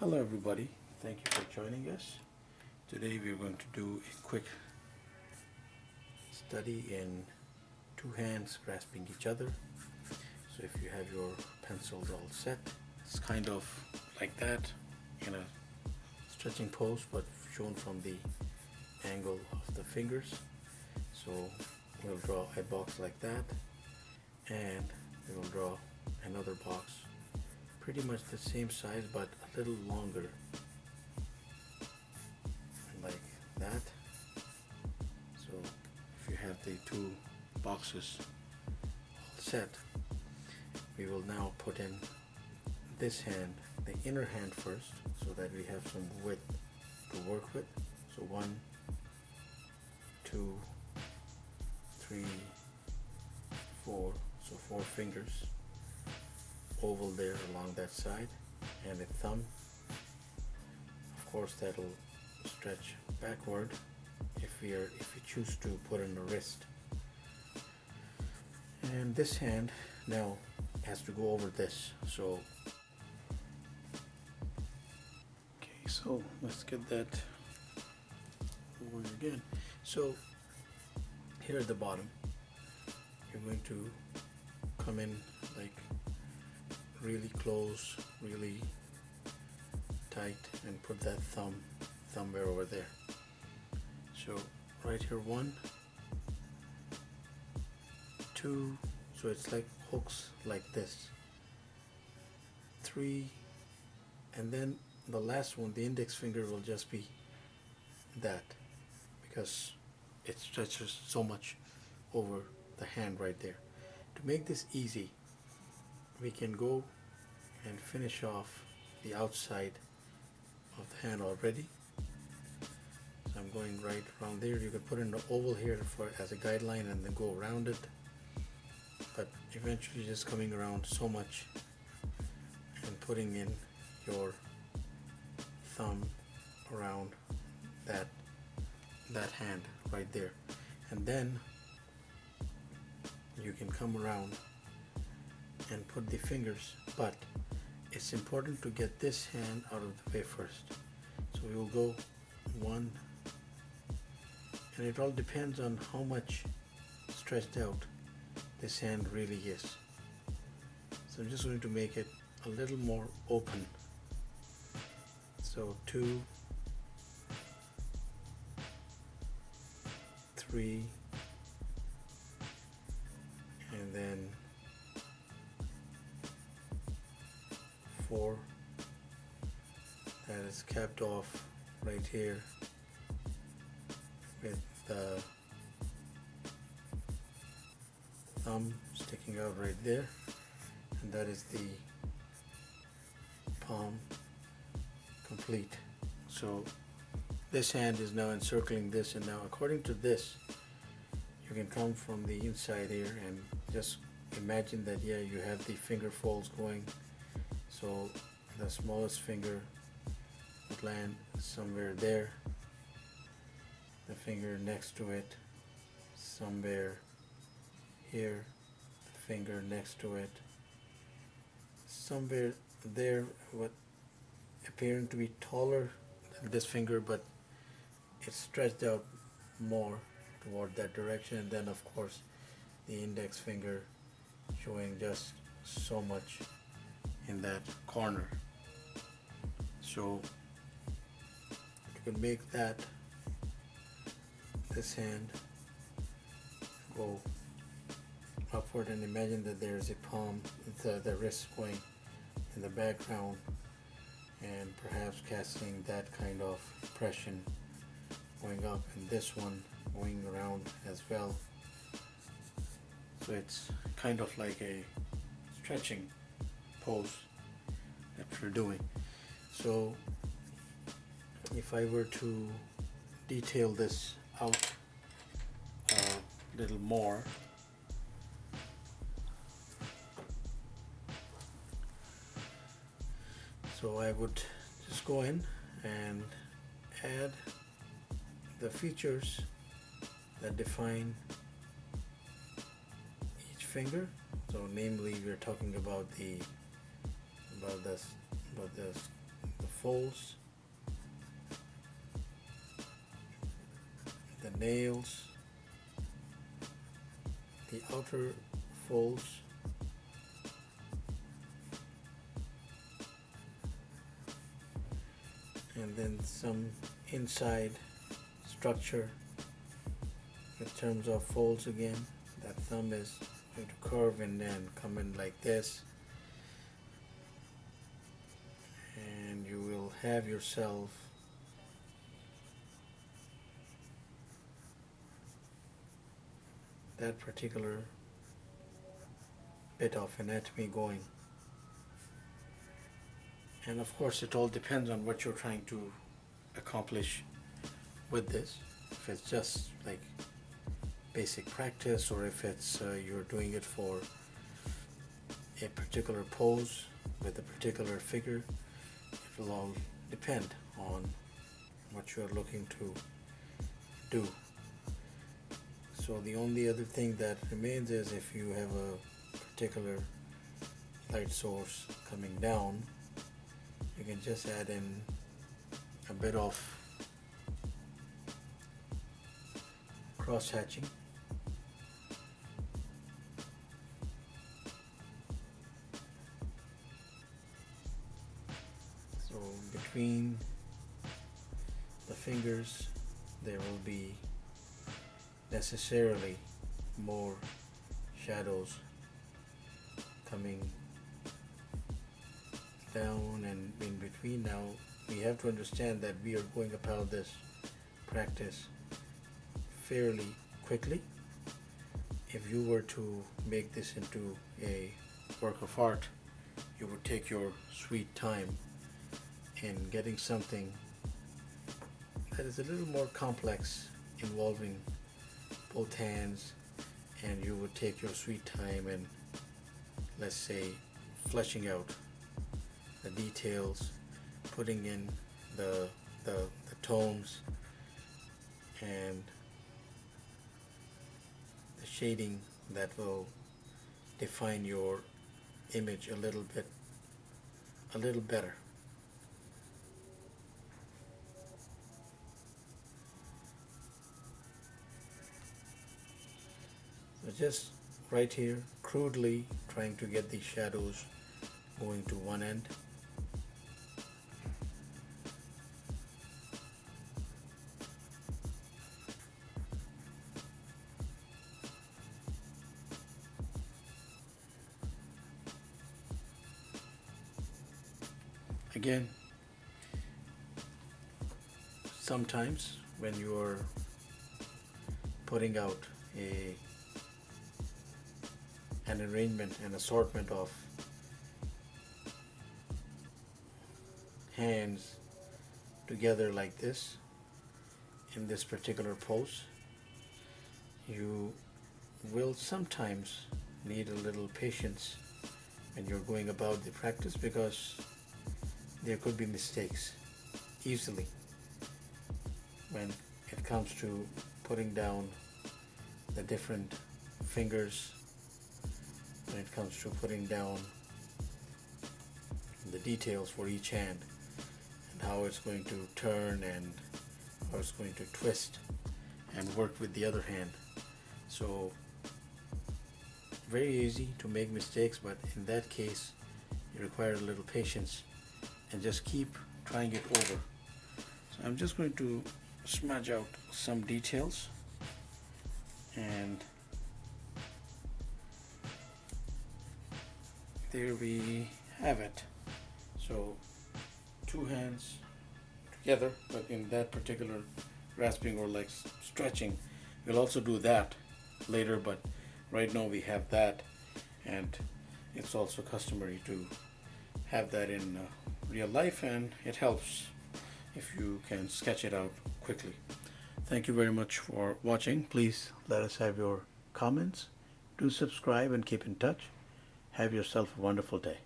Hello everybody, thank you for joining us. Today we're going to do a quick study in two hands grasping each other. So if you have your pencils all set, it's kind of like that in a stretching pose but shown from the angle of the fingers. So we'll draw a box like that and we will draw another box pretty much the same size but a little longer, like that. So if you have the two boxes all set, we will now put in this hand, the inner hand first, so that we have some width to work with. So 1, 2, 3, 4, so 4 fingers, oval there along that side, and a thumb. Of course that'll stretch backward if we choose to put in a wrist. And this hand now has to go over this. So okay, so let's get that going again. So here at the bottom, you're going to come in like really close, really tight, and put that thumb somewhere over there. So right here, 1, 2, so it's like hooks like this, 3, and then the last one, the index finger, will just be that, because it stretches so much over the hand right there. To make this easy, we can go and finish off the outside of the hand already. So I'm going right around there. You could put in the oval here for as a guideline and then go around it, but eventually just coming around so much and putting in your thumb around that hand right there, and then you can come around and put the fingers, but it's important to get this hand out of the way first. So we will go 1, and it all depends on how much stretched out this hand really is. So I'm just going to make it a little more open. So 2, 3, and then 4. That is capped off right here with the thumb sticking out right there, and that is the palm complete. So this hand is now encircling this, and now according to this, you can come from the inside here and just imagine that, yeah, you have the finger folds going. So the smallest finger would land somewhere there, the finger next to it somewhere here, the finger next to it somewhere there, what appearing to be taller than this finger, but it's stretched out more toward that direction, and then of course the index finger showing just so much in that corner. So you can make this hand go upward, and imagine that there's a palm, the wrist going in the background, and perhaps casting that kind of impression going up, and this one going around as well. So it's kind of like a stretching pose that we're doing. So if I were to detail this out a little more, so I would just go in and add the features that define each finger. So namely, we're talking about the folds, the nails, the outer folds, and then some inside structure in terms of folds again. That thumb is going to curve and then come in like this, and you will have yourself that particular bit of anatomy going. And of course it all depends on what you're trying to accomplish with this. If it's just like basic practice, or if it's you're doing it for a particular pose with a particular figure, it will all depend on what you're looking to do. So the only other thing that remains is if you have a particular light source coming down, you can just add in a bit of cross hatching. So between the fingers there will be necessarily more shadows coming down and in between. Now we have to understand that we are going about this practice fairly quickly. If you were to make this into a work of art, you would take your sweet time in getting something that is a little more complex, involving both hands, and you would take your sweet time and, let's say, fleshing out the details, putting in the tones and the shading that will define your image a little better. So just right here, crudely trying to get these shadows going to one end. Again, sometimes when you are putting out an arrangement, an assortment of hands together like this in this particular pose, you will sometimes need a little patience when you're going about the practice, because there could be mistakes easily when it comes to putting down the different fingers, when it comes to putting down the details for each hand and how it's going to turn and how it's going to twist and work with the other hand. So very easy to make mistakes, but in that case you require a little patience and just keep trying it over. So I'm just going to smudge out some details, and there we have it. So two hands together, but in that particular grasping or like stretching, we'll also do that later, but right now we have that, and it's also customary to have that in real life, and it helps if you can sketch it out quickly. Thank you very much for watching. Please let us have your comments. Do subscribe and keep in touch. Have yourself a wonderful day.